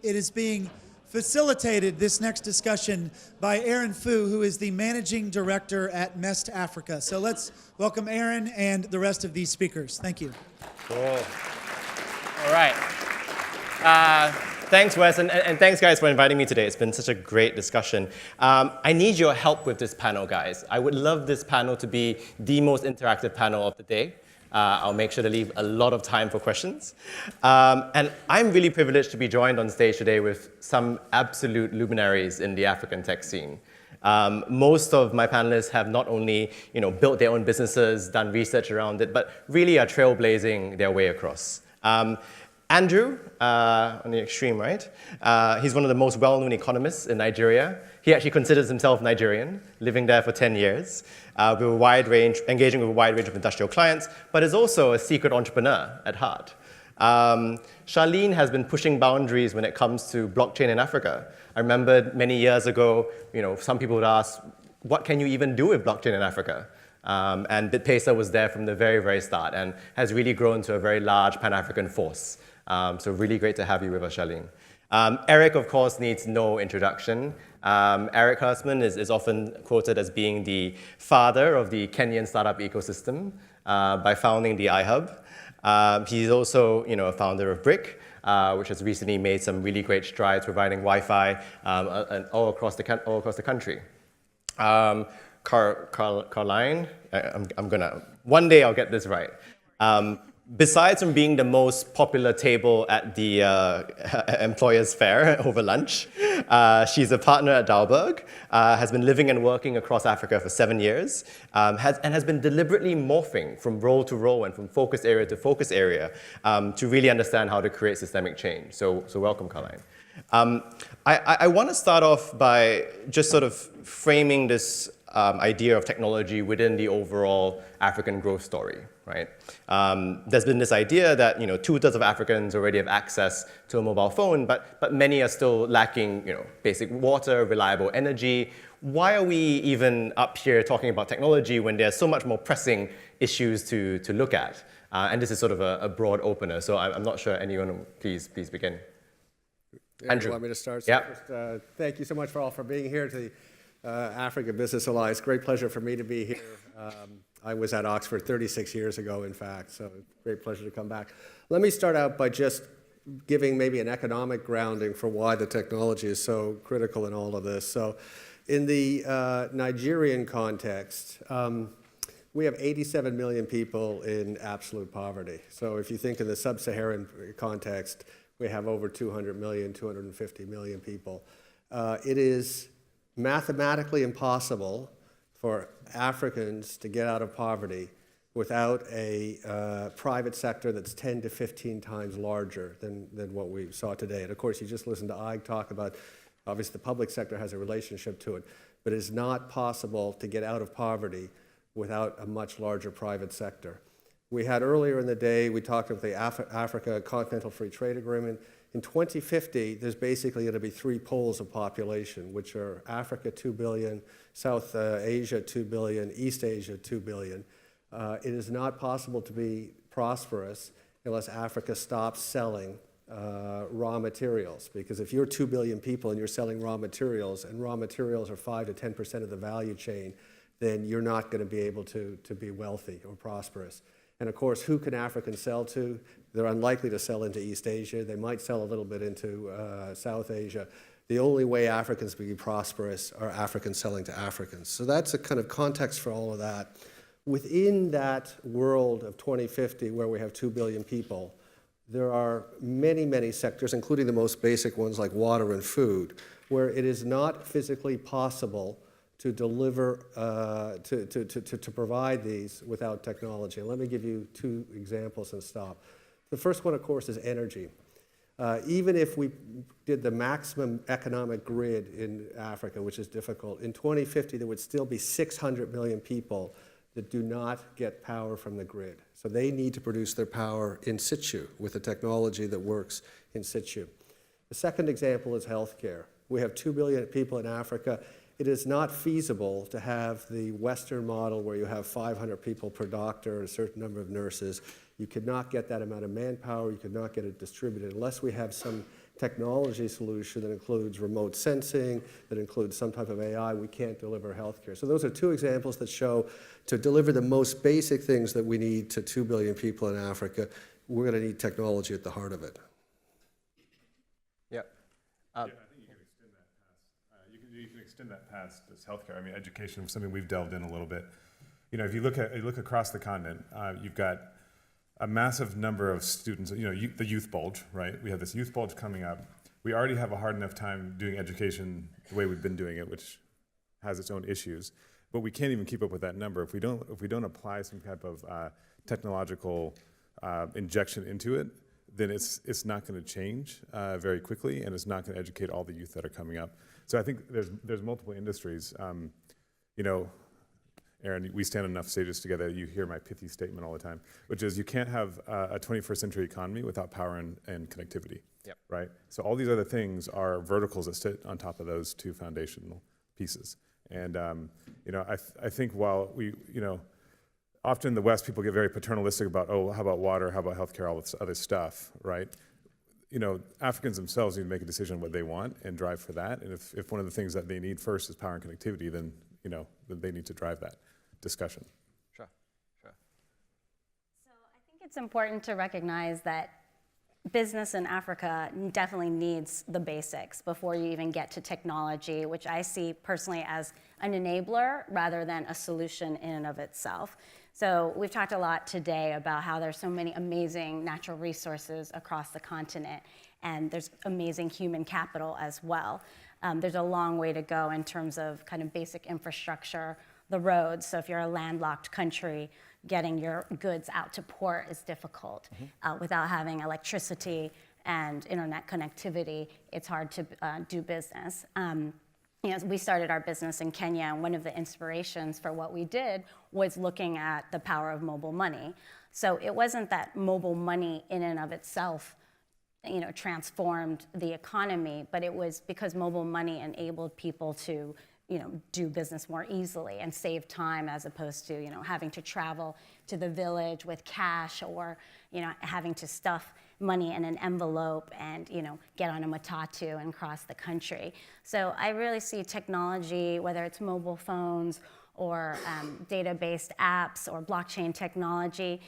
It is being facilitated, this next discussion, by Aaron Fu, who is the Managing Director at MEST Africa. So let's welcome Aaron and the rest of these speakers. Thank you. Cool. All right. Thanks, Wes, and thanks, guys, for inviting me today. It's been such a great discussion. I need your help with this panel, guys. I would love this panel to be the most interactive panel of the day. I'll make sure to leave a lot of time for questions. And I'm really privileged to be joined on stage today with some absolute luminaries in the African tech scene. Most of my panelists have not only built their own businesses, done research around it, but really are trailblazing their way across. Andrew, on the extreme right, he's one of the most well-known economists in Nigeria. He actually considers himself Nigerian, living there for 10 years, with a wide range, engaging with a wide range of industrial clients, but is also a secret entrepreneur at heart. Charlene has been pushing boundaries when it comes to blockchain in Africa. I remember many years ago, some people would ask, what can you even do with blockchain in Africa? And BitPesa was there from the very, very start and has really grown to a very large Pan-African force. So really great to have you with us, Charlene. Erik, of course, needs no introduction. Erik Hersman is often quoted as being the father of the Kenyan startup ecosystem by founding the iHub. He's also a founder of BRCK, which has recently made some really great strides providing Wi-Fi all across the country. Carlijn, one day I'll get this right. Besides from being the most popular table at the employers' fair over lunch, she's a partner at Dalberg, has been living and working across Africa for 7 years, and has been deliberately morphing from role to role and from focus area to focus area to really understand how to create systemic change. So welcome, Carlijn. I want to start off by just sort of framing this idea of technology within the overall African growth story, right? There's been this idea that 2/3 of Africans already have access to a mobile phone, but many are still lacking basic water, reliable energy. Why are we even up here talking about technology when there's so much more pressing issues to look at? And this is sort of a broad opener, so I'm not sure anyone, please begin. Andrew. You want me to start? Yeah. First, thank you so much for being here to the Africa Business Alliance. Great pleasure for me to be here. I was at Oxford 36 years ago, in fact, so great pleasure to come back. Let me start out by just giving maybe an economic grounding for why the technology is so critical in all of this. So in the Nigerian context, we have 87 million people in absolute poverty. So if you think in the sub-Saharan context, we have over 200 million, 250 million people. It is mathematically impossible for Africans to get out of poverty without a private sector that's 10 to 15 times larger than what we saw today. And of course, you just listened to Ig talk about, obviously the public sector has a relationship to it, but it's not possible to get out of poverty without a much larger private sector. We had earlier in the day, we talked about the Africa Continental Free Trade Agreement. In 2050, there's basically going to be 3 poles of population, which are Africa, 2 billion, South Asia, 2 billion, East Asia, 2 billion. It is not possible to be prosperous unless Africa stops selling raw materials. Because if you're 2 billion people and you're selling raw materials, and raw materials are 5 to 10% of the value chain, then you're not going to be able to be wealthy or prosperous. And of course, who can Africans sell to? They're unlikely to sell into East Asia. They might sell a little bit into South Asia. The only way Africans will be prosperous are Africans selling to Africans. So that's a kind of context for all of that. Within that world of 2050, where we have 2 billion people, there are many, many sectors, including the most basic ones like water and food, where it is not physically possible to deliver, to provide these without technology. And let me give you 2 examples and stop. The first one, of course, is energy. Even if we did the maximum economic grid in Africa, which is difficult, in 2050 there would still be 600 million people that do not get power from the grid. So they need to produce their power in situ with a technology that works in situ. The second example is healthcare. We have 2 billion people in Africa. It is not feasible to have the Western model where you have 500 people per doctor, a certain number of nurses. You could not get that amount of manpower. You could not get it distributed unless we have some technology solution that includes remote sensing, that includes some type of AI, we can't deliver healthcare. So those are two examples that show to deliver the most basic things that we need to 2 billion people in Africa, we're going to need technology at the heart of it. Yeah. Yeah, I think you can extend that past. You can extend that past this healthcare. I mean, education is something we've delved in a little bit. You know, if you look across the continent, you've got a massive number of students. You know, the youth bulge, right? We have this youth bulge coming up. We already have a hard enough time doing education the way we've been doing it, which has its own issues. But we can't even keep up with that number if we don't apply some type of technological injection into it. Then it's not going to change very quickly, and it's not going to educate all the youth that are coming up. So I think there's multiple industries. You know, Aaron, we stand on enough stages together. You hear my pithy statement all the time, which is you can't have a 21st century economy without power and connectivity. Yep. Right. So all these other things are verticals that sit on top of those two foundational pieces. And you know, I think while often in the West, people get very paternalistic about, oh, how about water, how about healthcare, all this other stuff, right? You know, Africans themselves need to make a decision on what they want and drive for that. And if one of the things that they need first is power and connectivity, then, you know, then they need to drive that discussion. Sure, sure. So I think it's important to recognize that business in Africa definitely needs the basics before you even get to technology, which I see personally as an enabler rather than a solution in and of itself. So we've talked a lot today about how there's so many amazing natural resources across the continent, and there's amazing human capital as well. There's a long way to go in terms of kind of basic infrastructure, the roads. So if you're a landlocked country, getting your goods out to port is difficult. Without having electricity and internet connectivity, it's hard to do business. You know, we started our business in Kenya, and one of the inspirations for what we did was looking at the power of mobile money. So it wasn't that mobile money in and of itself, you know, transformed the economy, but it was because mobile money enabled people to, you know, do business more easily and save time as opposed to, you know, having to travel to the village with cash or, you know, having to stuff money in an envelope and, you know, get on a matatu and cross the country. So I really see technology, whether it's mobile phones or data-based apps or blockchain technology,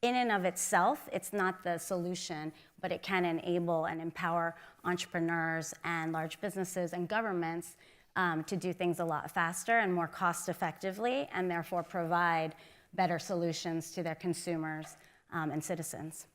in and of itself, it's not the solution, but it can enable and empower entrepreneurs and large businesses and governments to do things a lot faster and more cost effectively, and therefore provide better solutions to their consumers and citizens.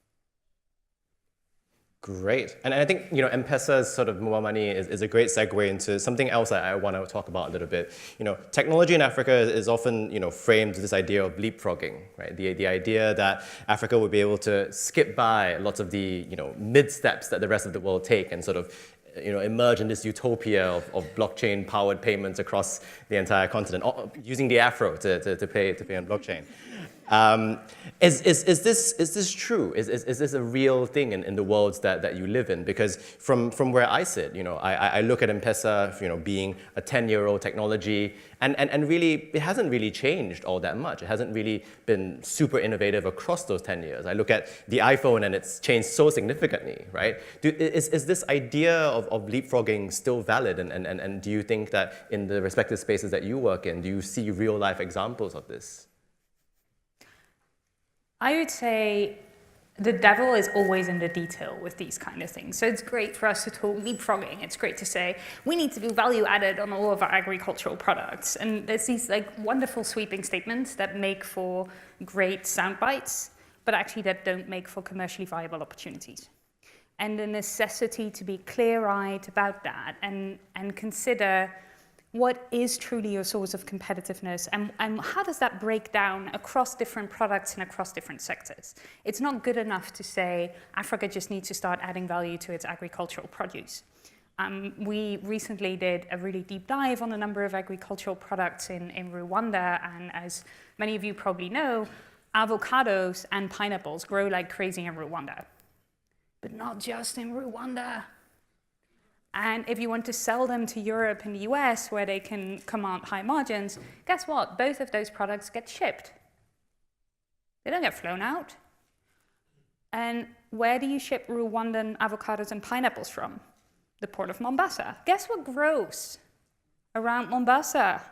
Great. And I think, you know, M-Pesa's sort of mobile money is a great segue into something else that I want to talk about a little bit. You know, technology in Africa is often, you know, framed with this idea of leapfrogging, right? The idea that Africa would be able to skip by lots of the, you know, mid-steps that the rest of the world take and sort of, you know, emerge in this utopia of blockchain-powered payments across the entire continent, using the afro to pay on blockchain. Is this true? Is this a real thing in the worlds that you live in? Because from where I sit, you know, I look at M-Pesa, you know, being a 10-year-old technology, and really, it hasn't really changed all that much. It hasn't really been super innovative across those 10 years. I look at the iPhone and it's changed so significantly, right? Is this idea of leapfrogging still valid? And do you think that in the respective spaces that you work in, do you see real life examples of this? I would say the devil is always in the detail with these kind of things. So it's great for us to talk leapfrogging. It's great to say, we need to do value added on all of our agricultural products. And there's these like wonderful sweeping statements that make for great sound bites, but actually that don't make for commercially viable opportunities. And the necessity to be clear-eyed about that and consider what is truly your source of competitiveness, and how does that break down across different products and across different sectors? It's not good enough to say Africa just needs to start adding value to its agricultural produce. We recently did a really deep dive on a number of agricultural products in Rwanda, and as many of you probably know, avocados and pineapples grow like crazy in Rwanda. But not just in Rwanda. And if you want to sell them to Europe and the US, where they can command high margins, guess what? Both of those products get shipped. They don't get flown out. And where do you ship Rwandan avocados and pineapples from? The port of Mombasa. Guess what grows around Mombasa?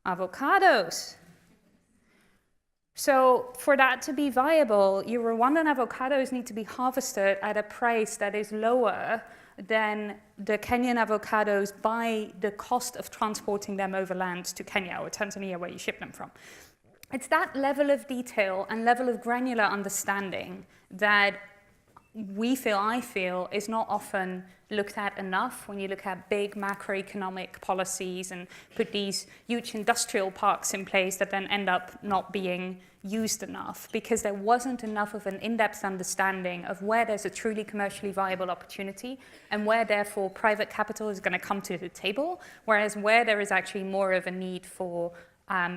Avocados. So for that to be viable, your Rwandan avocados need to be harvested at a price that is lower than the Kenyan avocados by the cost of transporting them overland to Kenya or Tanzania, where you ship them from. It's that level of detail and level of granular understanding that I feel, is not often looked at enough when you look at big macroeconomic policies and put these huge industrial parks in place that then end up not being used enough, because there wasn't enough of an in-depth understanding of where there's a truly commercially viable opportunity and where therefore private capital is going to come to the table, whereas where there is actually more of a need for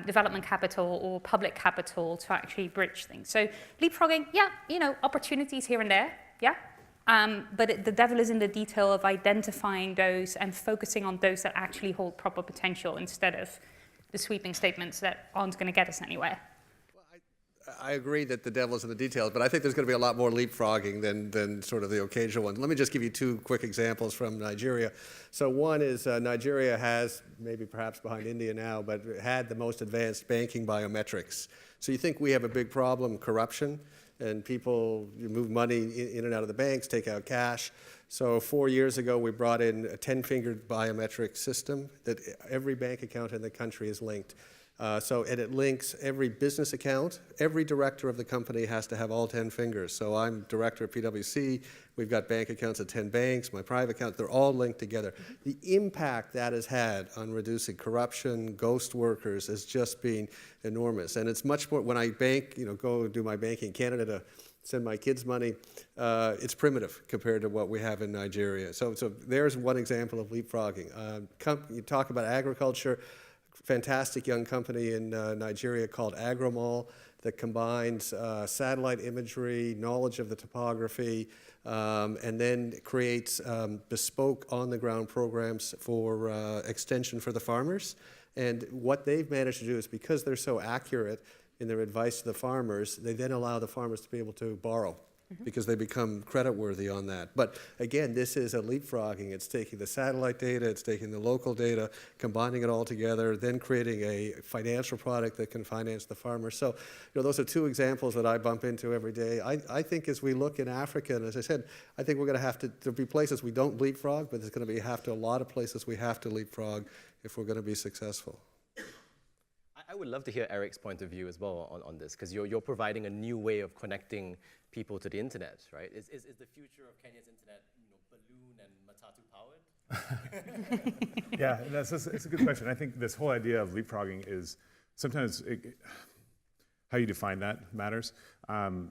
development capital or public capital to actually bridge things. So leapfrogging, yeah, opportunities here and there, yeah. But the devil is in the detail of identifying those and focusing on those that actually hold proper potential instead of the sweeping statements that aren't going to get us anywhere. I agree that the devil's in the details, but I think there's going to be a lot more leapfrogging than sort of the occasional one. Let me just give you two quick examples from Nigeria. So one is Nigeria has, maybe perhaps behind India now, but had the most advanced banking biometrics. So you think we have a big problem, corruption, and people move money in and out of the banks, take out cash. So 4 years ago, we brought in a 10-fingered biometric system that every bank account in the country is linked. And it links every business account. Every director of the company has to have all 10 fingers. So I'm director at PwC. We've got bank accounts at 10 banks. My private account, they're all linked together. The impact that has had on reducing corruption, ghost workers, has just been enormous. And it's much more, when I bank, go do my banking in Canada to send my kids money, it's primitive compared to what we have in Nigeria. So there's one example of leapfrogging. You talk about agriculture. Fantastic young company in Nigeria called Agromall that combines satellite imagery, knowledge of the topography, and then creates bespoke on-the-ground programs for extension for the farmers. And what they've managed to do is, because they're so accurate in their advice to the farmers, they then allow the farmers to be able to borrow. Because they become creditworthy on that. But again, this is a leapfrogging. It's taking the satellite data, it's taking the local data, combining it all together, then creating a financial product that can finance the farmer. So, those are two examples that I bump into every day. I think as we look in Africa, and as I said, I think we're going to have to, there'll be places we don't leapfrog, but there's going to be a lot of places we have to leapfrog if we're going to be successful. I would love to hear Erik's point of view as well on this, because you're providing a new way of connecting people to the internet, right? Is the future of Kenya's internet balloon and matatu powered? Yeah, it's a good question. I think this whole idea of leapfrogging is sometimes how you define that matters.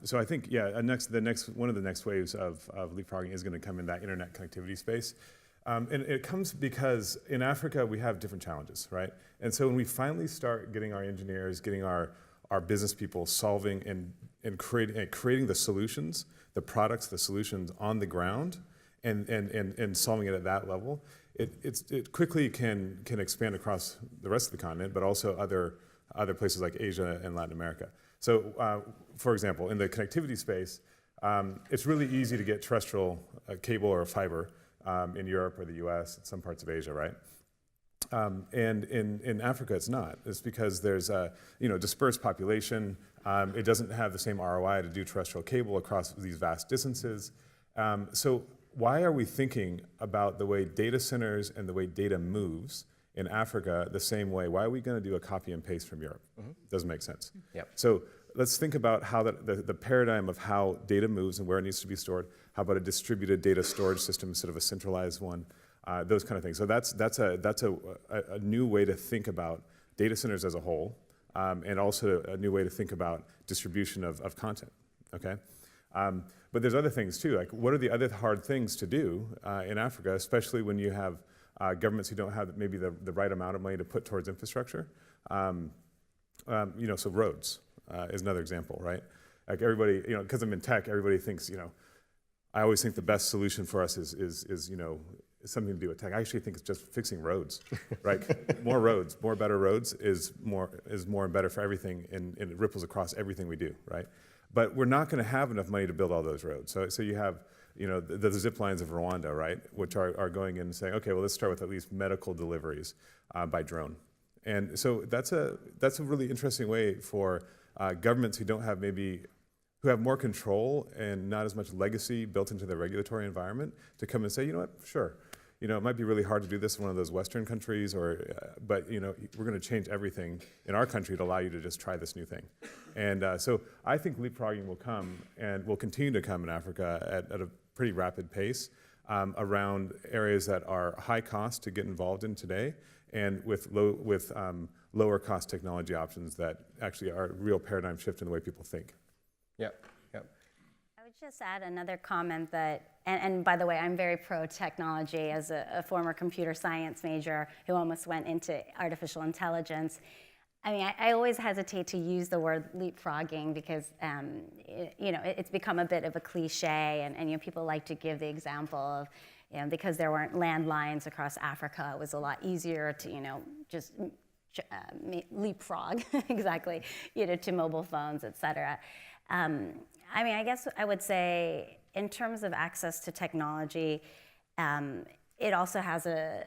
So I think, yeah, one of the next waves of leapfrogging is going to come in that internet connectivity space. And it comes because in Africa, we have different challenges, right? And so when we finally start getting our engineers, getting our business people solving and creating the solutions, the products, the solutions on the ground, and solving it at that level, it quickly can expand across the rest of the continent, but also other places like Asia and Latin America. So, for example, in the connectivity space, it's really easy to get terrestrial cable or fiber in Europe or the US, in some parts of Asia, right? And in Africa, it's not. It's because there's a dispersed population. It doesn't have the same ROI to do terrestrial cable across these vast distances. So why are we thinking about the way data centers and the way data moves in Africa the same way? Why are we going to do a copy and paste from Europe? Doesn't make sense. Yep. So let's think about how the paradigm of how data moves and where it needs to be stored. How about a distributed data storage system instead of a centralized one? Those kind of things. So that's a new way to think about data centers as a whole, and also a new way to think about distribution of content. Okay, but there's other things too. Like, what are the other hard things to do in Africa, especially when you have governments who don't have maybe the right amount of money to put towards infrastructure? So roads is another example, right? Like everybody, because I'm in tech, everybody thinks, I always think the best solution for us is something to do with tech. I actually think it's just fixing roads, right? More roads, better roads is more and better for everything, and it ripples across everything we do, right? but we're not going to have enough money to build all those roads. So you have, the zip lines of Rwanda, right, which are going in and saying, okay, well, let's start with at least medical deliveries by drone. And so that's a really interesting way for governments who don't have who have more control and not as much legacy built into their regulatory environment to come and say, you know what, sure. It might be really hard to do this in one of those Western countries, but we're going to change everything in our country to allow you to just try this new thing. And so I think leapfrogging will come and will continue to come in Africa at a pretty rapid pace around areas that are high cost to get involved in today, and with lower cost technology options that actually are a real paradigm shift in the way people think. Yep. I would just add another comment that, and by the way, I'm very pro-technology as a former computer science major who almost went into artificial intelligence. I mean, I always hesitate to use the word leapfrogging because, it's become a bit of a cliche, and people like to give the example of, because there weren't landlines across Africa, it was a lot easier to, just leapfrog, exactly, to mobile phones, et cetera. I mean, I guess I would say in terms of access to technology, it also has a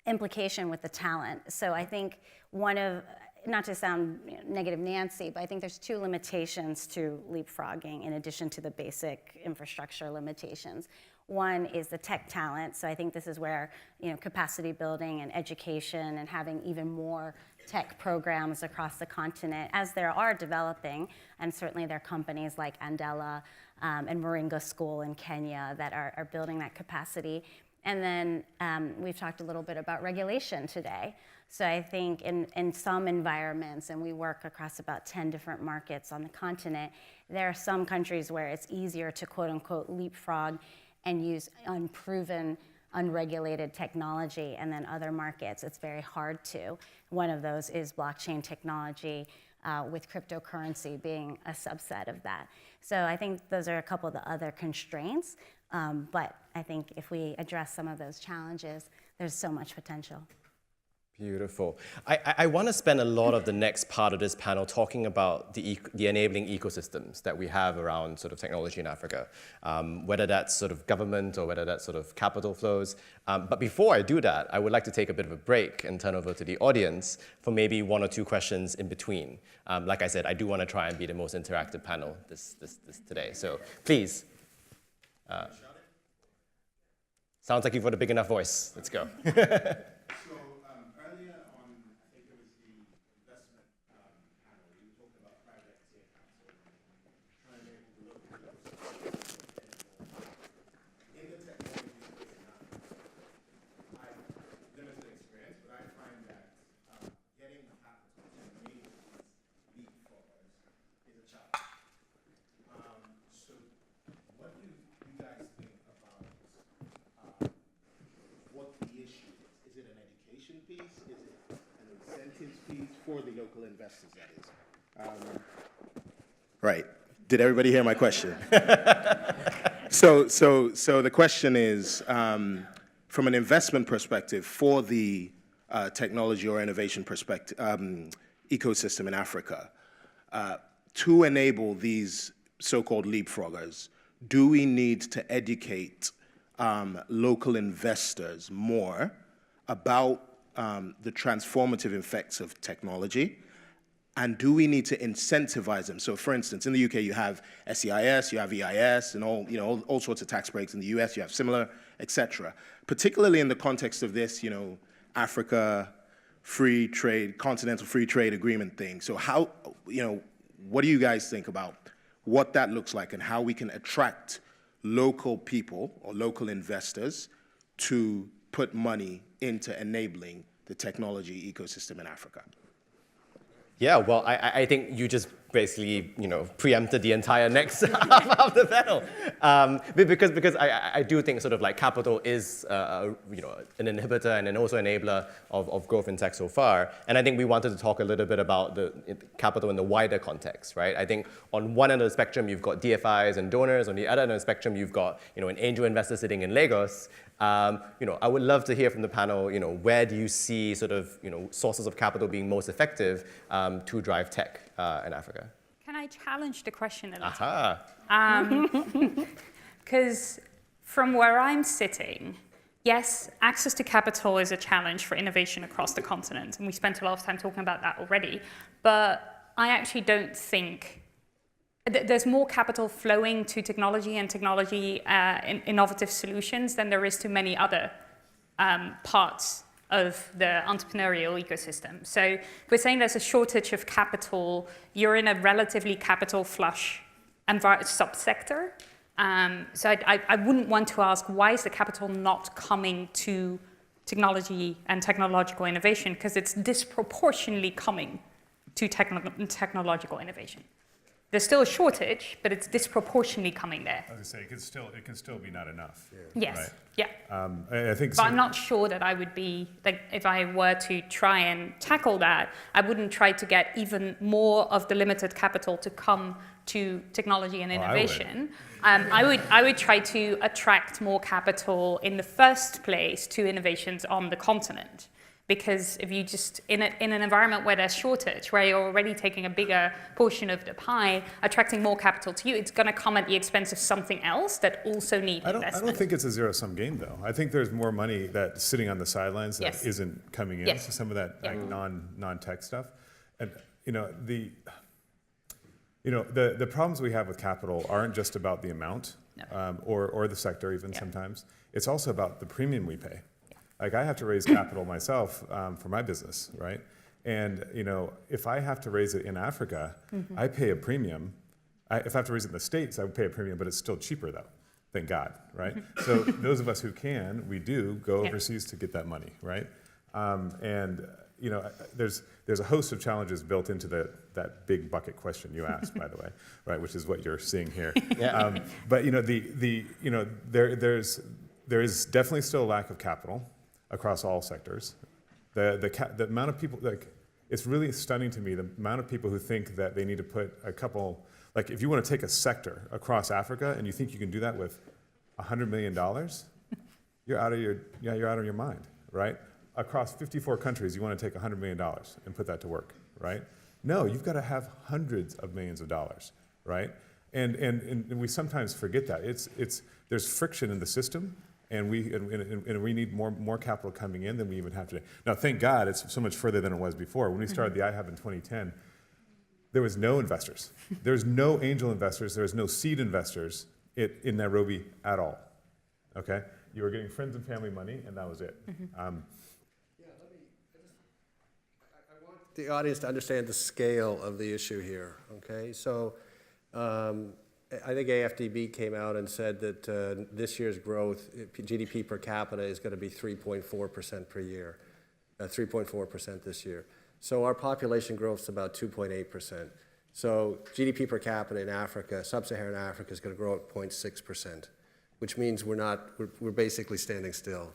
implication with the talent. So I think not to sound negative Nancy, but I think there's two limitations to leapfrogging in addition to the basic infrastructure limitations. One is the tech talent. So I think this is where capacity building and education and having even more tech programs across the continent, as there are developing, and certainly there are companies like Andela and Moringa School in Kenya that are building that capacity. And then we've talked a little bit about regulation today. So I think in some environments, and we work across about 10 different markets on the continent, there are some countries where it's easier to quote unquote leapfrog and use unproven, unregulated technology, and then other markets, it's very hard to. One of those is blockchain technology, with cryptocurrency being a subset of that. So I think those are a couple of the other constraints, but I think if we address some of those challenges, there's so much potential. Beautiful. I want to spend a lot of the next part of this panel talking about the enabling ecosystems that we have around sort of technology in Africa, whether that's sort of government or whether that's sort of capital flows. But before I do that, I would like to take a bit of a break and turn over to the audience for maybe one or two questions in between. Like I said, I do want to try and be the most interactive panel this today. So please. Sounds like you've got a big enough voice. Let's go. For the local investors, that is. Right. Did everybody hear my question? So the question is, from an investment perspective, for the technology or innovation perspective, ecosystem in Africa, to enable these so-called leapfroggers, do we need to educate local investors more about the transformative effects of technology, and do we need to incentivize them? So, for instance, in the UK, you have SEIS, you have EIS, and all sorts of tax breaks. In the US, you have similar, etc. Particularly in the context of this, Africa free trade, continental free trade agreement thing. So, how, what do you guys think about what that looks like and how we can attract local people or local investors to put money into enabling the technology ecosystem in Africa? Yeah, well, I think you just basically, preempted the entire next half of the panel. Because I do think sort of like capital is, an inhibitor and then also enabler of growth in tech so far. And I think we wanted to talk a little bit about the capital in the wider context, right? I think on one end of the spectrum, you've got DFIs and donors. On the other end of the spectrum, you've got, an angel investor sitting in Lagos. I would love to hear from the panel, where do you see sort of, sources of capital being most effective to drive tech in Africa? Can I I challenge the question a little? Aha. Because from where I'm sitting, yes, access to capital is a challenge for innovation across the continent, and we spent a lot of time talking about that already. But I actually don't think there's more capital flowing to technology and innovative solutions than there is to many other parts of the entrepreneurial ecosystem. So if we're saying there's a shortage of capital, you're in a relatively capital flush subsector. So I wouldn't want to ask, why is the capital not coming to technology and technological innovation? Because it's disproportionately coming to technological innovation. There's still a shortage, but it's disproportionately coming there. I was gonna say, it can still be not enough. Yes, Right. yeah. I think. But I'm not sure that I would be, like, if I were to try and tackle that, I wouldn't try to get even more of the limited capital to come to technology and innovation. I would try to attract more capital in the first place to innovations on the continent. Because if you just, in an environment where there's shortage, where you're already taking a bigger portion of the pie, attracting more capital to you, it's going to come at the expense of something else that also needs investment. I don't think it's a zero-sum game, though. I think there's more money that's sitting on the sidelines that Yes. isn't coming in. Yes. So some of that Yeah. non-tech stuff, and the problems we have with capital aren't just about the amount, No. or the sector even Yeah. sometimes. It's also about the premium we pay. Like, I have to raise capital myself for my business, right? And if I have to raise it in Africa, I pay a premium. If I have to raise it in the States, I would pay a premium, but it's still cheaper though. Thank God, right? So those of us who can, we do go Yeah. overseas to get that money, right? There's a host of challenges built into that big bucket question you asked, by the way, right? Which is what you're seeing here. Yeah. But there is definitely still a lack of capital across all sectors. The amount of people, like, it's really stunning to me, the amount of people who think that they need to put a couple, like, if you want to take a sector across Africa and you think you can do that with $100 million, you're out of your mind, right? Across 54 countries, you want to take $100 million and put that to work, right? No, you've got to have hundreds of millions of dollars, right? And we sometimes forget that. There's friction in the system, and we need more capital coming in than we even have today. Now, thank God, it's so much further than it was before. When we started the iHub in 2010, there was no investors. There's no angel investors. There's no seed investors in Nairobi at all. Okay, you were getting friends and family money, and that was it. I want the audience to understand the scale of the issue here, okay? So I think AFDB came out and said that this year's growth, GDP per capita, is going to be 3.4% per year, 3.4% this year. So our population growth is about 2.8%. So GDP per capita in Africa, sub-Saharan Africa, is going to grow at 0.6%, which means we're basically standing still.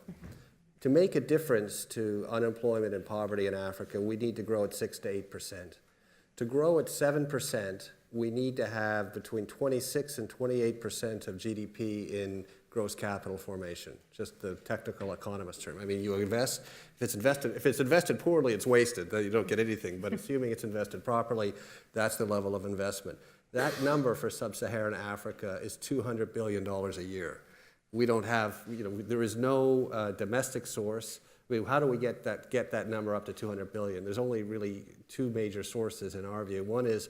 To make a difference to unemployment and poverty in Africa, we need to grow at 6 to 8%. To grow at 7%, we need to have between 26 and 28% of GDP in gross capital formation, just the technical economist term. I mean, you invest, if it's invested poorly, it's wasted, you don't get anything, but assuming it's invested properly, that's the level of investment. That number for sub-Saharan Africa is $200 billion a year. We don't have, there is no domestic source. I mean, how do we get that number up to 200 billion? There's only really two major sources in our view. One is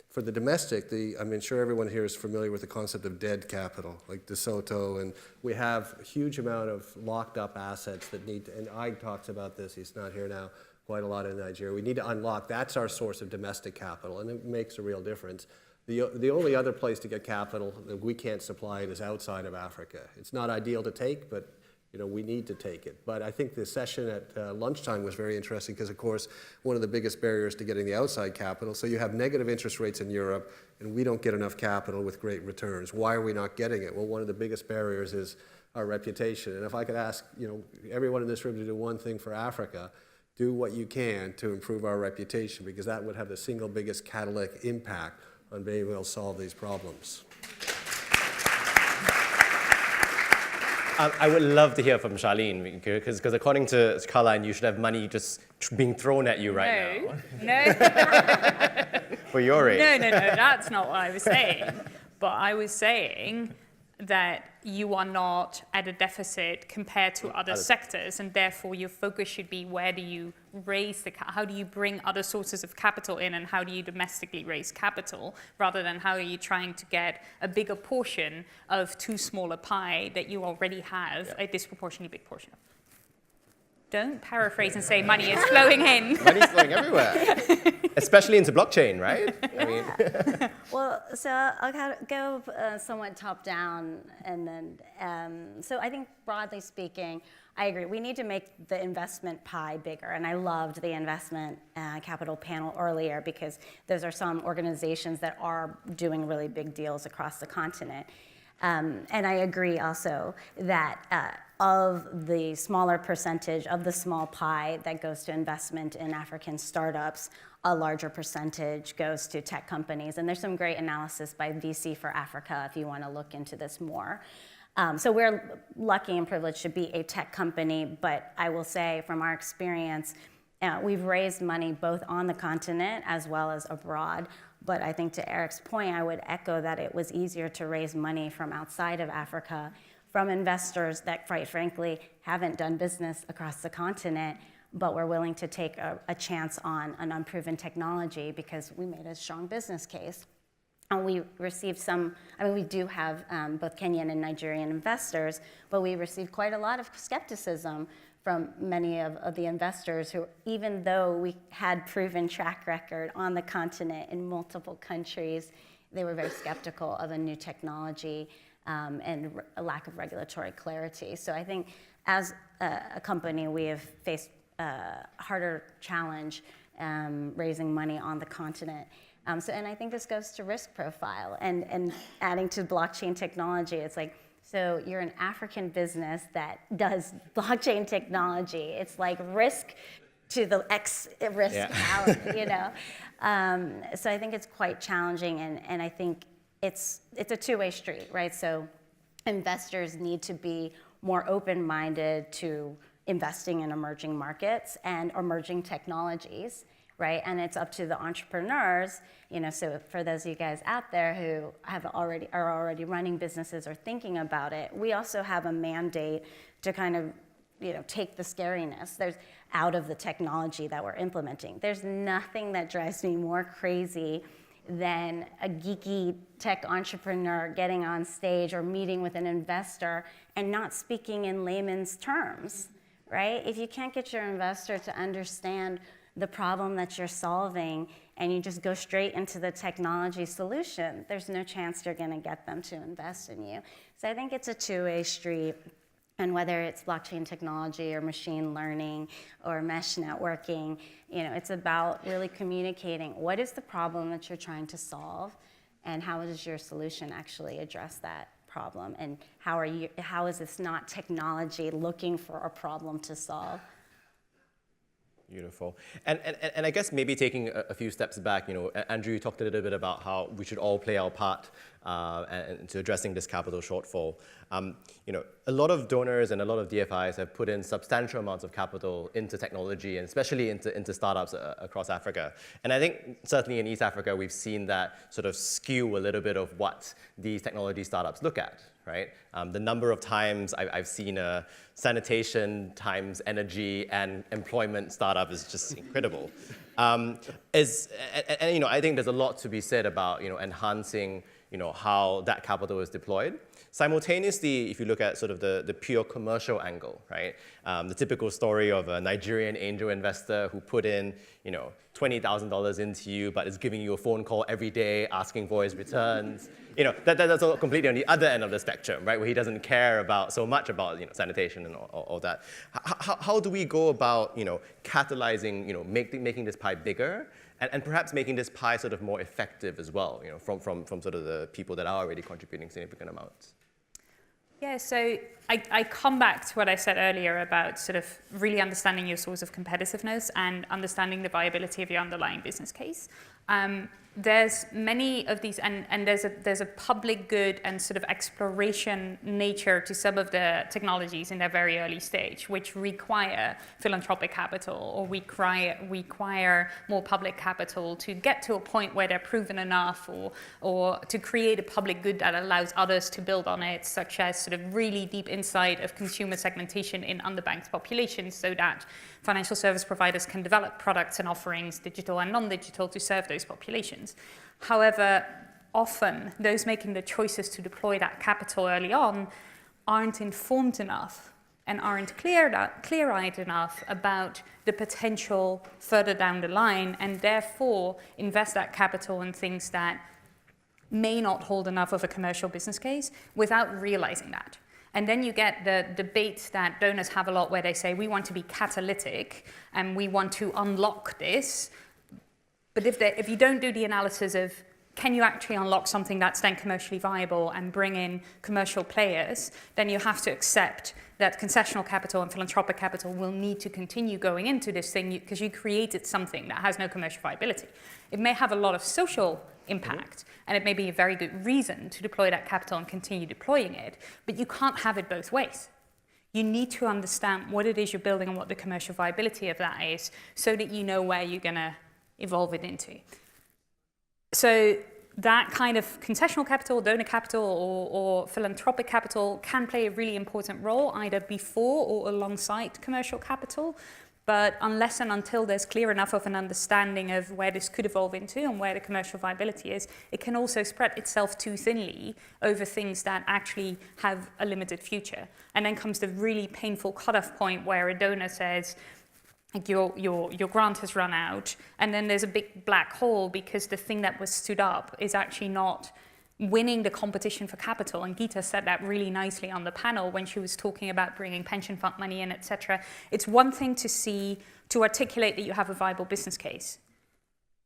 for the domestic, I'm sure everyone here is familiar with the concept of dead capital, like DeSoto, and we have a huge amount of locked up assets that need to, and Ike talks about this, he's not here now, quite a lot in Nigeria. We need to unlock, that's our source of domestic capital, and it makes a real difference. The only other place to get capital that we can't supply it is outside of Africa. It's not ideal to take, but we need to take it. But I think the session at lunchtime was very interesting because, of course, one of the biggest barriers to getting the outside capital, so you have negative interest rates in Europe, and we don't get enough capital with great returns. Why are we not getting it? Well, one of the biggest barriers is our reputation. And if I could ask everyone in this room to do one thing for Africa, do what you can to improve our reputation, because that would have the single biggest catalytic impact on being able to solve these problems. I would love to hear from Charlene, because according to Carlijn, you should have money just being thrown at you right now. No. For your rate. No, that's not what I was saying. But I was saying that you are not at a deficit compared to other sectors, and therefore your focus should be where do you raise how do you bring other sources of capital in, and how do you domestically raise capital, rather than how are you trying to get a bigger portion of too small a pie that you already have a disproportionately big portion of. Don't paraphrase and say money is flowing in. Money's flowing everywhere, especially into blockchain, right? I mean. Well, so I'll kind of go somewhat top down, and then, so I think broadly speaking, I agree. We need to make the investment pie bigger, and I loved the investment capital panel earlier, because those are some organizations that are doing really big deals across the continent. And I agree also that of the smaller percentage of the small pie that goes to investment in African startups, a larger percentage goes to tech companies. And there's some great analysis by VC for Africa if you want to look into this more. So we're lucky and privileged to be a tech company, but I will say from our experience, we've raised money both on the continent as well as abroad. But I think to Erik's point, I would echo that it was easier to raise money from outside of Africa, from investors that, quite frankly, haven't done business across the continent, but were willing to take a chance on an unproven technology because we made a strong business case. And we received we do have both Kenyan and Nigerian investors, but we received quite a lot of skepticism from many of the investors who, even though we had proven track record on the continent in multiple countries, they were very skeptical of a new technology and a lack of regulatory clarity. So I think as a company, we have faced a harder challenge raising money on the continent. And I think this goes to risk profile and adding to blockchain technology. It's like, so you're an African business that does blockchain technology. It's like risk to the risk out, you know. So I think it's quite challenging, and I think it's a two-way street, right? So investors need to be more open-minded to investing in emerging markets and emerging technologies, right? And it's up to the entrepreneurs, you know, so for those of you guys out there who are already running businesses or thinking about it, we also have a mandate to kind of, you know, take the scariness out of the technology that we're implementing. There's nothing that drives me more crazy than a geeky tech entrepreneur getting on stage or meeting with an investor and not speaking in layman's terms, right? If you can't get your investor to understand the problem that you're solving and you just go straight into the technology solution, there's no chance you're going to get them to invest in you. So I think it's a two-way street. And whether it's blockchain technology or machine learning or mesh networking, you know, it's about really communicating what is the problem that you're trying to solve and how does your solution actually address that problem, and how is this not technology looking for a problem to solve? Beautiful. And I guess maybe taking a few steps back, you know, Andrew, you talked a little bit about how we should all play our part to addressing this capital shortfall. You know, a lot of donors and a lot of DFIs have put in substantial amounts of capital into technology, and especially into startups across Africa. And I think certainly in East Africa, we've seen that sort of skew a little bit of what these technology startups look at, right? The number of times I've seen a sanitation times energy and employment startup is just incredible. And you know, I think there's a lot to be said about, you know, enhancing, you know, how that capital is deployed. Simultaneously, if you look at sort of the pure commercial angle, right? The typical story of a Nigerian angel investor who put in, you know, $20,000 into you, but is giving you a phone call every day asking for his returns. You know, that's all completely on the other end of the spectrum, right? Where he doesn't care so much about, you know, sanitation and all that. How do we go about, you know, catalyzing, you know, making this pie bigger? And perhaps making this pie sort of more effective as well, you know, from sort of the people that are already contributing significant amounts. Yeah, so I come back to what I said earlier about sort of really understanding your source of competitiveness and understanding the viability of your underlying business case. there's many of these, and there's a public good and sort of exploration nature to some of the technologies in their very early stage, which require philanthropic capital or require more public capital to get to a point where they're proven enough, or to create a public good that allows others to build on it, such as sort of really deep insight of consumer segmentation in underbanked populations, so that financial service providers can develop products and offerings, digital and non-digital, to serve those populations. However, often those making the choices to deploy that capital early on aren't informed enough and aren't clear-eyed enough about the potential further down the line, and therefore invest that capital in things that may not hold enough of a commercial business case without realizing that. And then you get the debate that donors have a lot where they say, we want to be catalytic and we want to unlock this. But if you don't do the analysis of, can you actually unlock something that's then commercially viable and bring in commercial players, then you have to accept that concessional capital and philanthropic capital will need to continue going into this thing because you created something that has no commercial viability. It may have a lot of social impact, and it may be a very good reason to deploy that capital and continue deploying it, but you can't have it both ways. You need to understand what it is you're building and what the commercial viability of that is, so that you know where you're going to evolve it into. So that kind of concessional capital, donor capital, or philanthropic capital can play a really important role either before or alongside commercial capital. But unless and until there's clear enough of an understanding of where this could evolve into and where the commercial viability is, it can also spread itself too thinly over things that actually have a limited future. And then comes the really painful cutoff point where a donor says, like, your grant has run out, and then there's a big black hole because the thing that was stood up is actually not winning the competition for capital. And Geeta said that really nicely on the panel when she was talking about bringing pension fund money in, etc. It's one thing to articulate that you have a viable business case.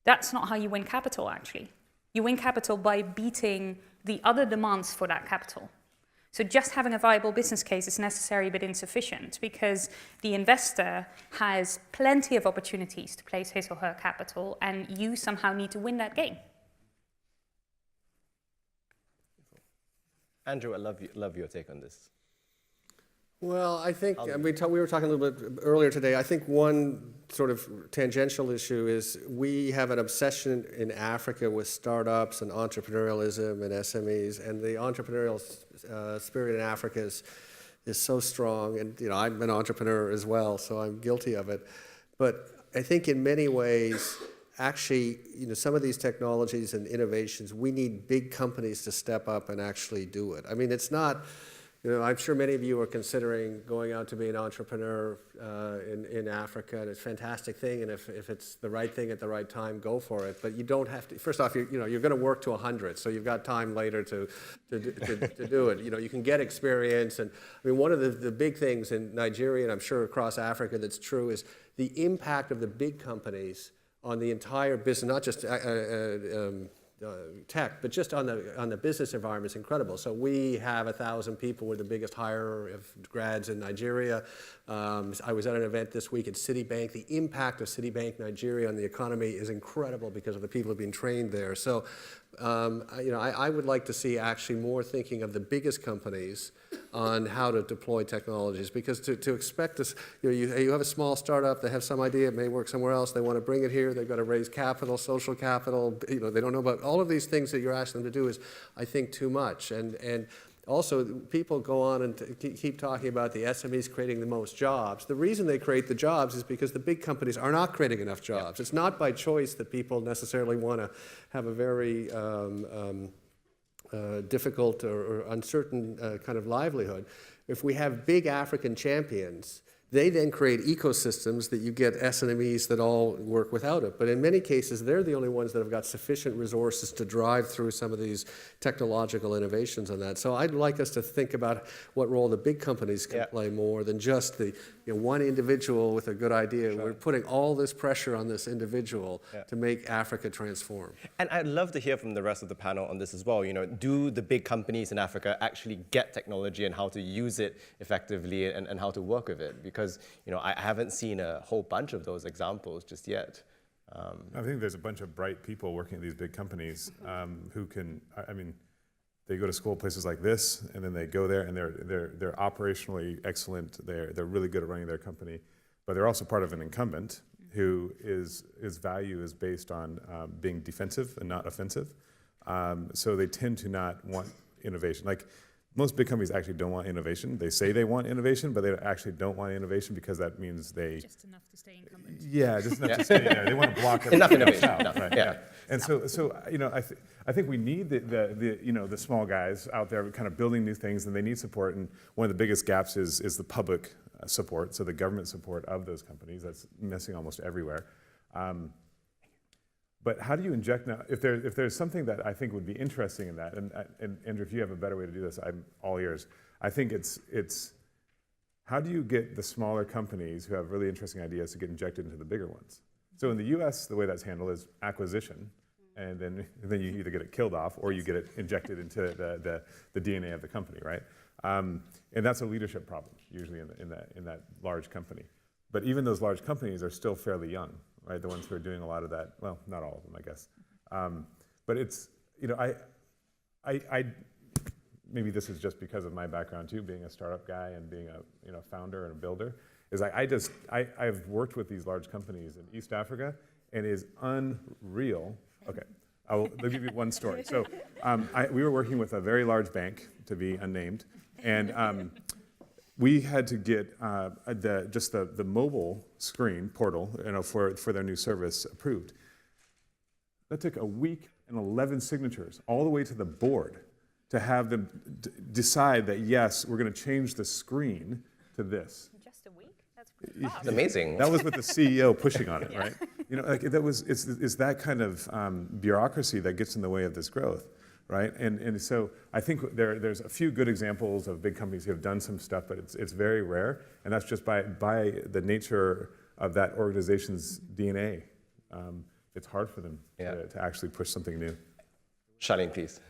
That's not how you win capital, actually. You win capital by beating the other demands for that capital. So just having a viable business case is necessary but insufficient, because the investor has plenty of opportunities to place his or her capital, and you somehow need to win that game. Andrew, I love your take on this. Well, I think, we were talking a little bit earlier today, I think one sort of tangential issue is we have an obsession in Africa with startups and entrepreneurialism and SMEs, and the entrepreneurial spirit in Africa is so strong, and I'm an entrepreneur as well, so I'm guilty of it. But I think in many ways, actually, some of these technologies and innovations, we need big companies to step up and actually do it. I mean, it's not, I'm sure many of you are considering going out to be an entrepreneur in Africa, and it's a fantastic thing, and if it's the right thing at the right time, go for it. But you don't have to, first off, you're going to work to 100, so you've got time later to do it. You can get experience, and I mean, one of the big things in Nigeria, and I'm sure across Africa that's true, is the impact of the big companies on the entire business, not just tech, but just on the business environment is incredible. So we have 1,000 people. We're the biggest hirer of grads in Nigeria. I was at an event this week at Citibank. The impact of Citibank Nigeria on the economy is incredible because of the people who have been trained there. So I would like to see actually more thinking of the biggest companies on how to deploy technologies, because to expect this, you have a small startup, they have some idea, it may work somewhere else, they want to bring it here, they've got to raise capital, social capital, they don't know about all of these things that you're asking them to do is, I think, too much. And also, people go on and keep talking about the SMEs creating the most jobs. The reason they create the jobs is because the big companies are not creating enough jobs. It's not by choice that people necessarily want to have a very difficult or uncertain kind of livelihood. If we have big African champions, they then create ecosystems that you get SMEs that all work without it. But in many cases, they're the only ones that have got sufficient resources to drive through some of these technological innovations on that. So I'd like us to think about what role the big companies can play more than just the one individual with a good idea. Sure. We're putting all this pressure on this individual to make Africa transform. And I'd love to hear from the rest of the panel on this as well. Do the big companies in Africa actually get technology and how to use it effectively and how to work with it? Because I haven't seen a whole bunch of those examples just yet. I think there's a bunch of bright people working at these big companies who can, I mean, they go to school places like this, and then they go there, and they're operationally excellent. They're really good at running their company, but they're also part of an incumbent who his value is based on being defensive and not offensive. So they tend to not want innovation. Like most big companies actually don't want innovation. They say they want innovation, but they actually don't want innovation because that means they Just enough to stay incumbent. yeah, just enough to stay there. They want to block Enough everything innovation. else out, No, right? yeah. And so you know, I think we need the small guys out there kind of building new things, and they need support. And one of the biggest gaps is the public support, so the government support of those companies. That's missing almost everywhere. But how do you inject now? If there's something that I think would be interesting in that, and Andrew, if you have a better way to do this, I'm all ears. I think it's how do you get the smaller companies who have really interesting ideas to get injected into the bigger ones? So in the U.S., the way that's handled is acquisition, and then you either get it killed off or you get it injected into the DNA of the company, right? And that's a leadership problem usually in that large company. But even those large companies are still fairly young, right? The ones who are doing a lot of that, well, not all of them, I guess. But it's, you know, I maybe this is just because of my background too, being a startup guy and being a founder and a builder, is I've worked with these large companies in East Africa, and it is unreal. Okay, I'll give you one story. So we were working with a very large bank, to be unnamed, and we had to get the mobile screen portal, you know, for their new service approved. That took a week and 11 signatures, all the way to the board, to have them decide that yes, we're going to change the screen to this. Just a week? That's pretty fast. It's amazing. That was with the CEO pushing on it, right? You know, like it's that kind of bureaucracy that gets in the way of this growth. Right, and so I think there's a few good examples of big companies who have done some stuff, but it's very rare, and that's just by the nature of that organization's DNA. It's hard for them to actually push something new. Charlene, please.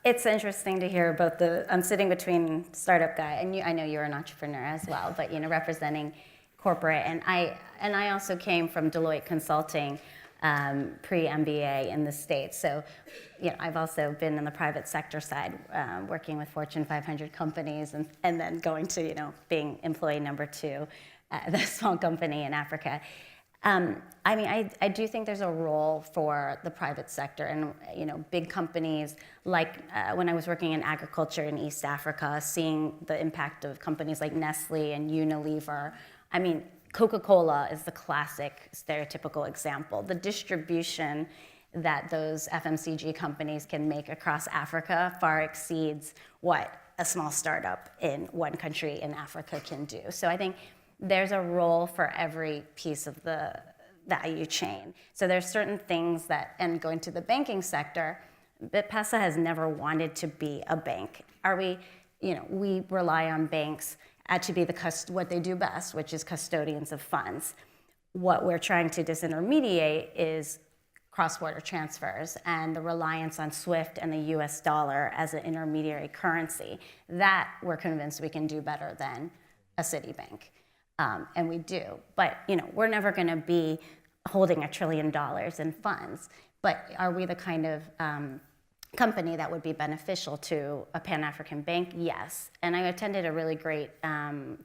It's interesting to hear both I'm sitting between startup guy, and I know you're an entrepreneur as well, but representing corporate, and I also came from Deloitte Consulting, pre-MBA in the States. So, I've also been in the private sector side, working with Fortune 500 companies, and then going to, being employee number 2 at the small company in Africa. I do think there's a role for the private sector, and big companies like when I was working in agriculture in East Africa, seeing the impact of companies like Nestle and Unilever. Coca-Cola is the classic stereotypical example. The distribution that those FMCG companies can make across Africa far exceeds what a small startup in one country in Africa can do. So I think there's a role for every piece of the value chain. So there's certain things that, and going to the banking sector, BitPesa has never wanted to be a bank. We rely on banks to be what they do best, which is custodians of funds. What we're trying to disintermediate is cross-border transfers and the reliance on SWIFT and the US dollar as an intermediary currency. That we're convinced we can do better than a Citibank. And we do. But we're never going to be holding $1 trillion in funds. But are we the kind of company that would be beneficial to a Pan-African bank? Yes. And I attended a really great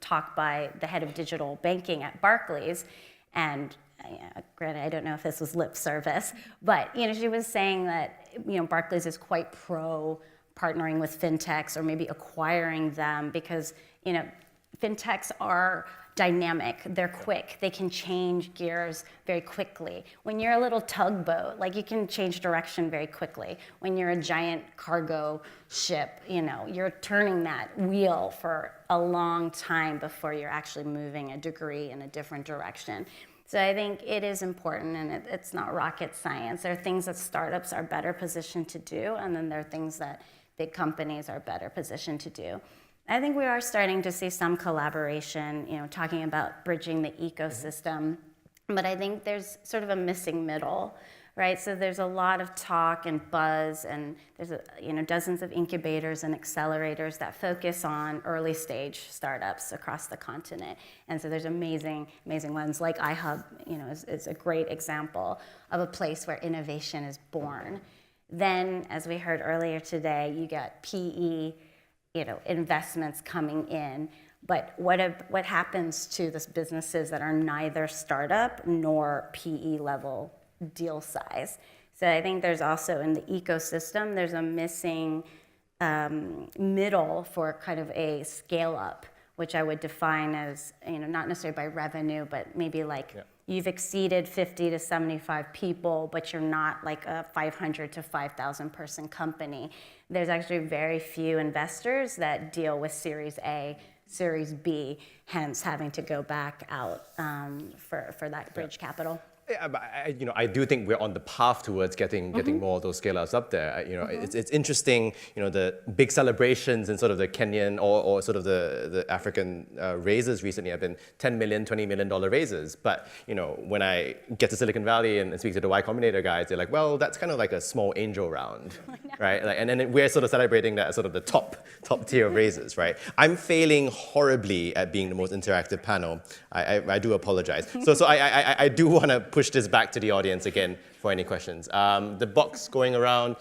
talk by the head of digital banking at Barclays. And granted, I don't know if this was lip service, but she was saying that Barclays is quite pro partnering with fintechs or maybe acquiring them because fintechs are dynamic, they're quick, they can change gears very quickly. When you're a little tugboat, you can change direction very quickly. When you're a giant cargo ship, you're turning that wheel for a long time before you're actually moving a degree in a different direction. So I think it is important, and it's not rocket science. There are things that startups are better positioned to do, and then there are things that big companies are better positioned to do. I think we are starting to see some collaboration, talking about bridging the ecosystem, but I think there's sort of a missing middle right? So there's a lot of talk and buzz, and there's dozens of incubators and accelerators that focus on early stage startups across the continent. And so there's amazing ones like iHub, is a great example of a place where innovation is born. Then, as we heard earlier today, you got PE, investments coming in. But what happens to those businesses that are neither startup nor PE level deal size? So I think there's also in the ecosystem, there's a missing middle for kind of a scale up, which I would define as, not necessarily by revenue, but maybe like you've exceeded 50 to 75 people, but you're not like a 500 to 5,000 person company. There's actually very few investors that deal with Series A, Series B, hence having to go back out for that bridge capital. Yeah, but I do think we're on the path towards getting more of those scale-ups up there. It's interesting, the big celebrations in sort of the Kenyan or sort of the African raises recently have been $10 million, $20 million raises. But when I get to Silicon Valley and speak to the Y Combinator guys, they're like, well, that's kind of like a small angel round, right? And then we're sort of celebrating that as sort of the top tier of raises, right? I'm failing horribly at being the most interactive panel. I do apologize. So I do want to push this back to the audience again for any questions. The box going around,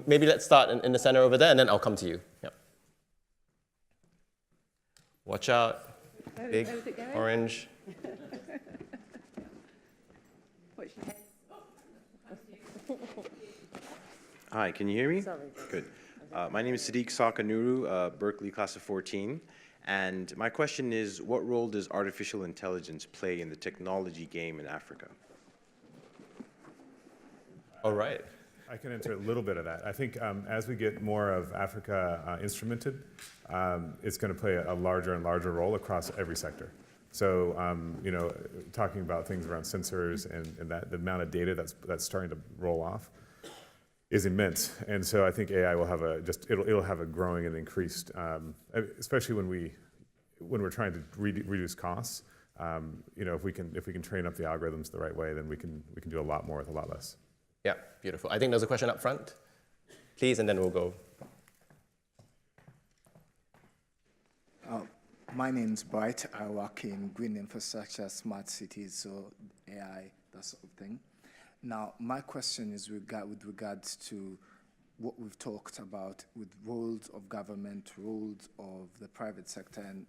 maybe let's start in the center over there, and then I'll come to you. Yep. Watch out, big, orange. Hi, can you hear me? Good. My name is Sadiq Sakanuru, Berkeley class of 14. And my question is, what role does artificial intelligence play in the technology game in Africa? All right. I can answer a little bit of that. I think as we get more of Africa instrumented, it's going to play a larger and larger role across every sector. So, talking about things around sensors and that the amount of data that's starting to roll off is immense. And so I think AI will have it'll have a growing and increased, especially when we're trying to reduce costs. If we can train up the algorithms the right way, then we can do a lot more with a lot less. Yeah, beautiful. I think there's a question up front, please, and then we'll go. My name's Bright. I work in green infrastructure, smart cities, so AI, that sort of thing. Now, my question is with regards to what we've talked about with roles of government, roles of the private sector, and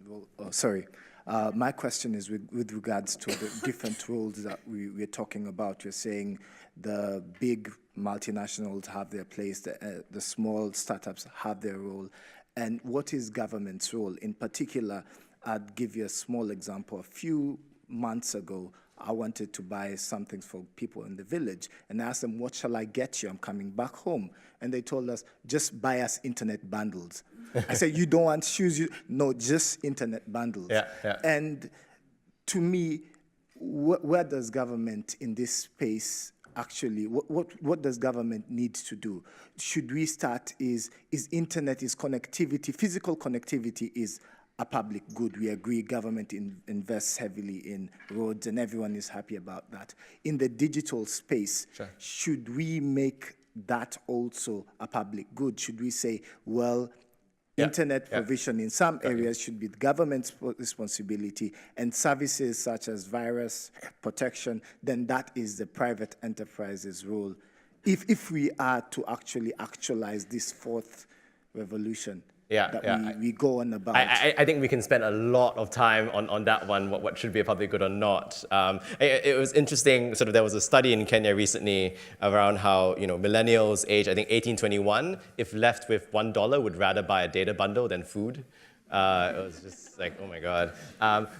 my question is with regards to the different roles that we're talking about. You're saying the big multinationals have their place, the small startups have their role, and what is government's role? In particular, I'd give you a small example. A few months ago, I wanted to buy something for people in the village, and I asked them, what shall I get you? I'm coming back home. And they told us, just buy us internet bundles. I said, you don't want shoes? No, just internet bundles. Yeah. And to me, where does government in this space actually, what does government need to do? Should we start, is internet, is connectivity, physical connectivity is a public good. We agree government invests heavily in roads and everyone is happy about that. In the digital space, sure, should we make that also a public good? Should we say, well, internet provision in some areas should be the government's responsibility, and services such as virus protection, then that is the private enterprise's role. If we are to actualize this fourth revolution, we go on about. I think we can spend a lot of time on that one, what should be a public good or not. It was interesting, sort of there was a study in Kenya recently around how millennials age, I think 18-21, if left with $1, would rather buy a data bundle than food. It was just like, oh my God.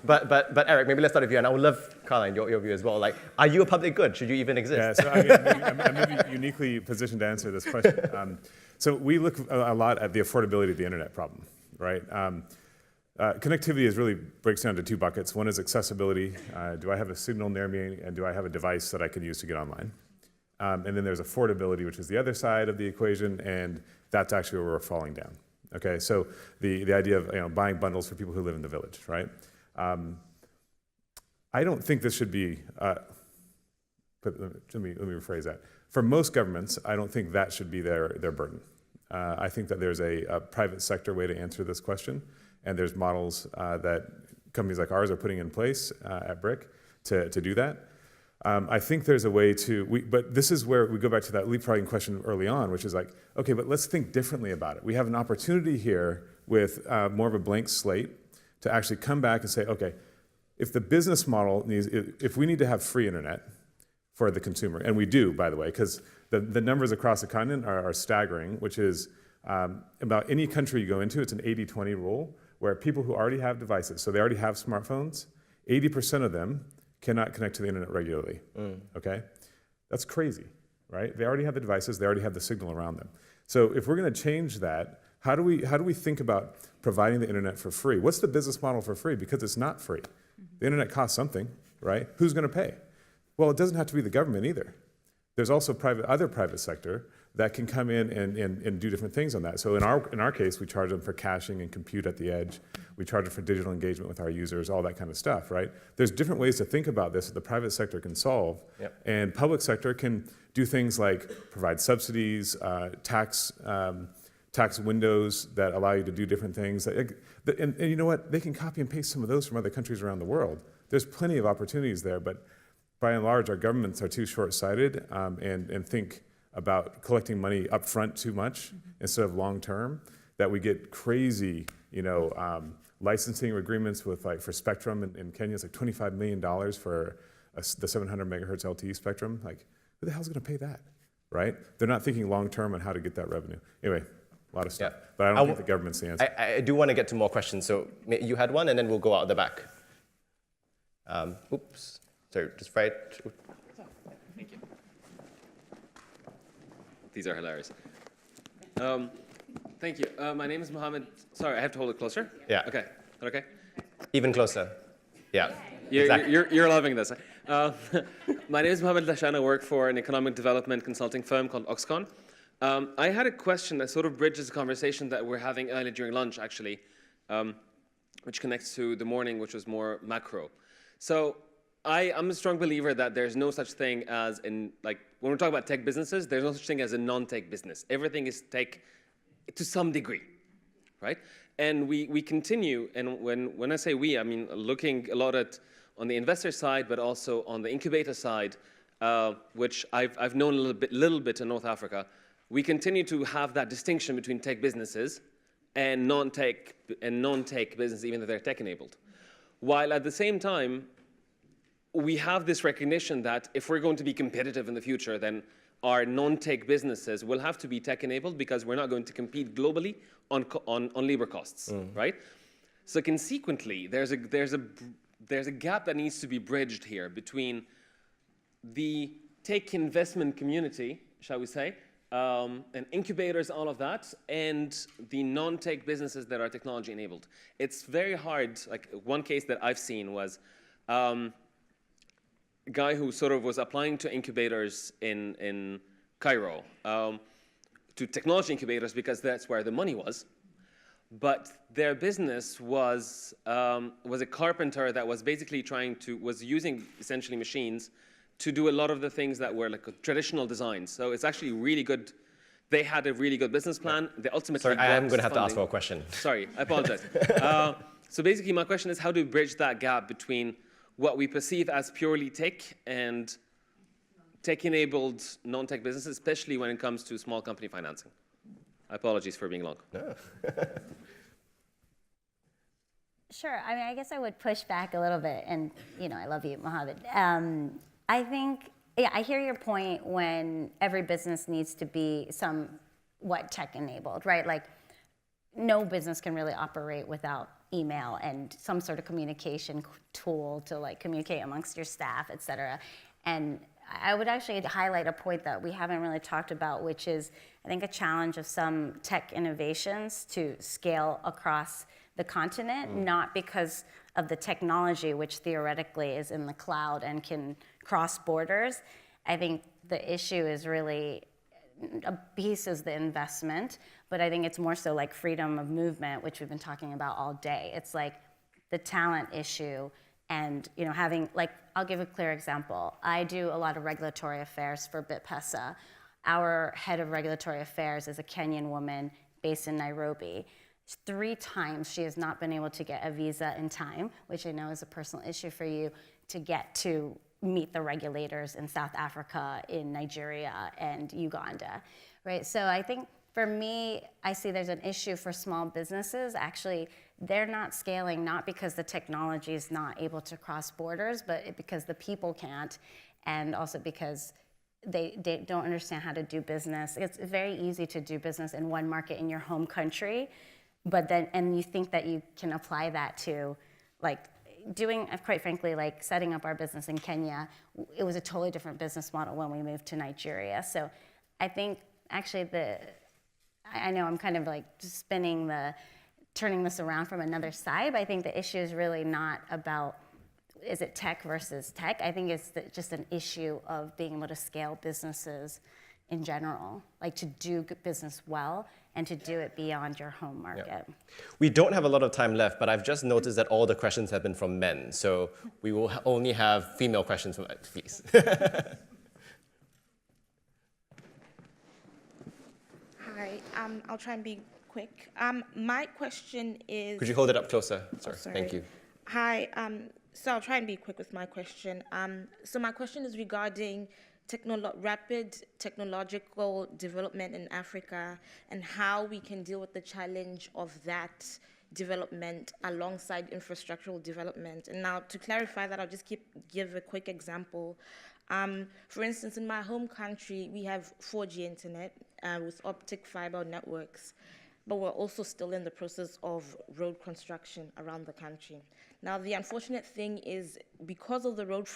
But Erik, maybe let's start with you, and I would love, Carlijn, your view as well. Like, are you a public good? Should you even exist? Yeah, so I'm maybe uniquely positioned to answer this question. So we look a lot at the affordability of the internet problem, right? Connectivity really breaks down to two buckets. One is accessibility. Do I have a signal near me, and do I have a device that I can use to get online? And then there's affordability, which is the other side of the equation, and that's actually where we're falling down. Okay, so the idea of buying bundles for people who live in the village, right? I don't think this should be let me rephrase that. For most governments, I don't think that should be their burden. I think that there's a private sector way to answer this question, and there's models that companies like ours are putting in place at BRCK to do that. I think there's a way but this is where we go back to that leapfrogging question early on, which is like, okay, but let's think differently about it. We have an opportunity here with more of a blank slate to actually come back and say, okay, if the business model if we need to have free internet for the consumer, and we do, by the way, because the numbers across the continent are staggering, which is about any country you go into, it's an 80-20 rule, where people who already have devices, so they already have smartphones, 80% of them cannot connect to the internet regularly, okay? That's crazy, right? They already have the devices, they already have the signal around them. So if we're gonna change that, how do we think about providing the internet for free? What's the business model for free? Because it's not free. The internet costs something, right? Who's gonna pay? Well, it doesn't have to be the government either. There's also other private sector that can come in and do different things on that. So in our case, we charge them for caching and compute at the edge. We charge them for digital engagement with our users, all that kind of stuff, right? There's different ways to think about this that the private sector can solve. Yep. And public sector can do things like provide subsidies, tax windows that allow you to do different things. And you know what? They can copy and paste some of those from other countries around the world. There's plenty of opportunities there, but by and large, our governments are too short-sighted and think about collecting money up front too much instead of long-term, that we get crazy, licensing agreements with for spectrum in Kenya. It's like $25 million for the 700 megahertz LTE spectrum. Like, who the hell's gonna pay that, right? They're not thinking long-term on how to get that revenue. Anyway, a lot of stuff, but I don't think the government's the answer. I do want to get to more questions, so you had one, and then we'll go out the back. Oops. So just right. Thank you. These are hilarious. Thank you. My name is Mohammed. Sorry, I have to hold it closer? Yeah. Okay. Okay. Even closer. Yeah. You're loving this. My name is Mohammed Lashan. I work for an economic development consulting firm called Oxcon. I had a question that sort of bridges the conversation that we're having earlier during lunch, actually, which connects to the morning, which was more macro. So I'm a strong believer that there's no such thing as when we're talking about tech businesses, there's no such thing as a non-tech business. Everything is tech to some degree, right? And we continue, and when I say we, I mean looking a lot at on the investor side, but also on the incubator side, which I've known a little bit in North Africa. We continue to have that distinction between tech businesses and non-tech businesses, even though they're tech-enabled. While at the same time, we have this recognition that if we're going to be competitive in the future, then our non-tech businesses will have to be tech-enabled because we're not going to compete globally on labor costs, right? So consequently, there's a gap that needs to be bridged here between the tech investment community, shall we say, and incubators, all of that, and the non-tech businesses that are technology-enabled. It's very hard. Like one case that I've seen was a guy who sort of was applying to incubators in Cairo, to technology incubators because that's where the money was. But their business was a carpenter that was basically was using essentially machines to do a lot of the things that were like traditional designs. So it's actually really good. They had a really good business plan. They ultimately Sorry, I am going to have funding. to ask for a question. Sorry, I apologize. So basically my question is how do we bridge that gap between what we perceive as purely tech and tech-enabled non-tech businesses, especially when it comes to small company financing? Apologies for being long. No. Sure. I mean, I guess I would push back a little bit, and I love you, Mohammed. I think, I hear your point when every business needs to be somewhat tech-enabled, right? Like, no business can really operate without email and some sort of communication tool to communicate amongst your staff, et cetera. And I would actually highlight a point that we haven't really talked about, which is, I think, a challenge of some tech innovations to scale across the continent, not because of the technology, which theoretically is in the cloud and can cross borders. I think the issue is really, a piece is the investment, but I think it's more so like freedom of movement, which we've been talking about all day. It's like the talent issue And having, like, I'll give a clear example. I do a lot of regulatory affairs for BitPesa. Our head of regulatory affairs is a Kenyan woman based in Nairobi. 3 times she has not been able to get a visa in time, which I know is a personal issue for you, to get to meet the regulators in South Africa, in Nigeria, and Uganda, right? So I think for me, I see there's an issue for small businesses. Actually, they're not scaling, not because the technology is not able to cross borders, but because the people can't, and also because they don't understand how to do business. It's very easy to do business in one market in your home country, but then, and you think that you can apply that to, like, doing, quite frankly, like setting up our business in Kenya. It was a totally different business model when we moved to Nigeria. So I think actually I know I'm kind of like turning this around from another side, but I think the issue is really not about, is it tech versus tech? I think it's just an issue of being able to scale businesses in general, like to do business well and to do it beyond your home market. Yeah. We don't have a lot of time left, but I've just noticed that all the questions have been from men. So we will only have female questions from please. Hi, I'll try and be quick. My question is... Could you hold it up closer? Sorry. Sorry. Thank you. Hi, so I'll try and be quick with my question. So my question is regarding rapid technological development in Africa and how we can deal with the challenge of that development alongside infrastructural development. And now to clarify that, I'll just give a quick example. For instance, in my home country, we have 4G internet with optic fiber networks, but we're also still in the process of road construction around the country. Now, the unfortunate thing is because of the road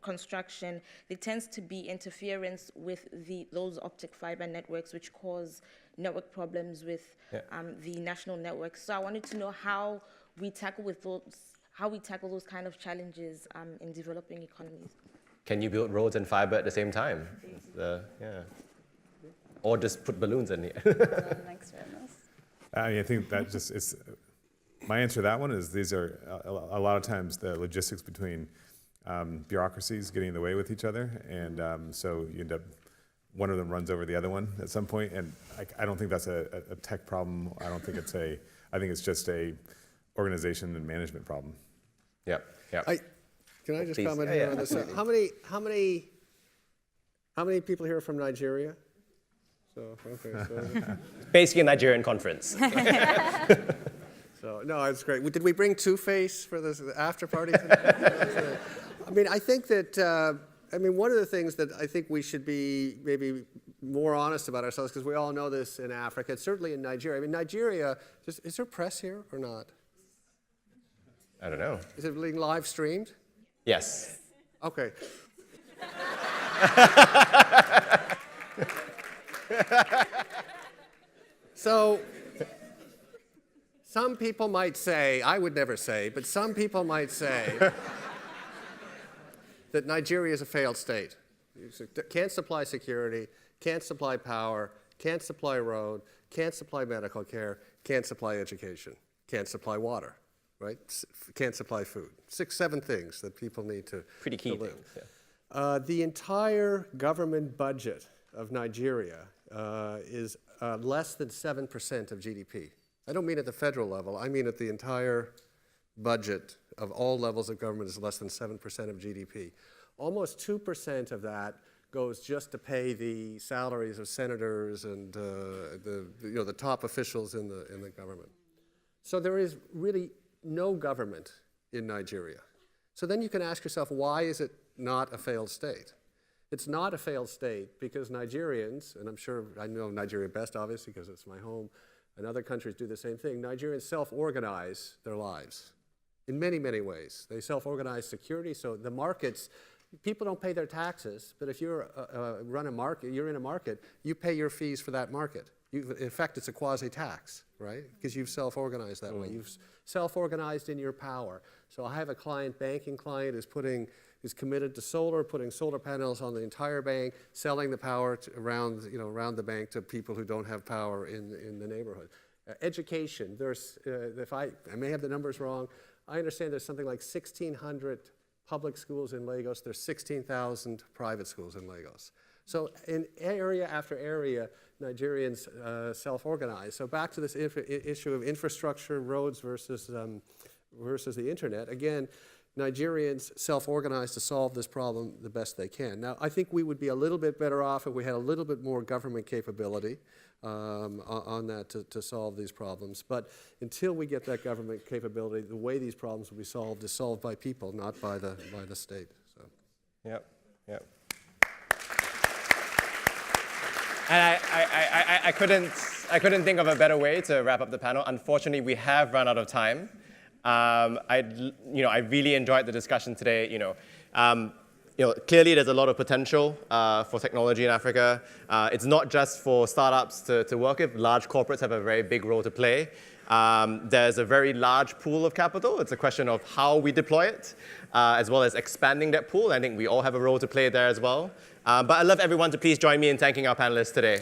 construction, there tends to be interference with those optic fiber networks, which cause network problems with the national networks. So I wanted to know how we tackle those kind of challenges in developing economies. Can you build roads and fiber at the same time? Or just put balloons in here. I think that just is, my answer to that one is these are a lot of times the logistics between bureaucracies getting in the way with each other, and so you end up, one of them runs over the other one at some point, and I don't think that's a tech problem. I think it's just a organization and management problem. Yep. Can I just Please. comment here on this? How many people here are from Nigeria? So, Basically a Nigerian conference. So, no, it's great. Did we bring Two-Face for this after party tonight? I mean, I think that, one of the things that I think we should be maybe more honest about ourselves, because we all know this in Africa, certainly in Nigeria. I mean, Nigeria, is there press here or not? I don't know. Is it being live streamed? Yes. Okay. So, some people might say, I would never say, but some people might say that Nigeria is a failed state. Can't supply security, can't supply power, can't supply road, can't supply medical care, can't supply education, can't supply water, right? Can't supply food. 6, 7 things that people need to Pretty key live. things, yeah. The entire government budget of Nigeria is less than 7% of GDP. I don't mean at the federal level, I mean at the entire budget of all levels of government is less than 7% of GDP. Almost 2% of that goes just to pay the salaries of senators and the top officials in the government. So there is really no government in Nigeria. So then you can ask yourself, why is it not a failed state? It's not a failed state because Nigerians, and I'm sure I know Nigeria best, obviously, because it's my home, and other countries do the same thing. Nigerians self-organize their lives in many, many ways. They self-organize security, so the markets, people don't pay their taxes, but if you're run a market, you're in a market, you pay your fees for that market. In fact, it's a quasi-tax, right? Because you've self-organized that way. You've self-organized in your power. So I have a banking client is committed to solar, putting solar panels on the entire bank, selling the power around the bank to people who don't have power in the neighborhood. Education, I may have the numbers wrong, I understand there's something like 1,600 public schools in Lagos. There's 16,000 private schools in Lagos. So in area after area, Nigerians self-organize. So back to this issue of infrastructure, roads versus the internet. Again, Nigerians self-organize to solve this problem the best they can. Now, I think we would be a little bit better off if we had a little bit more government capability on that to solve these problems. But until we get that government capability, the way these problems will be solved is solved by people, not by the state. So. Yep, yep. And I couldn't think of a better way to wrap up the panel. Unfortunately, we have run out of time. I really enjoyed the discussion today. Clearly there's a lot of potential for technology in Africa. It's not just for startups to work with. Large corporates have a very big role to play. There's a very large pool of capital. It's a question of how we deploy it, as well as expanding that pool. I think we all have a role to play there as well. But I'd love everyone to please join me in thanking our panelists today.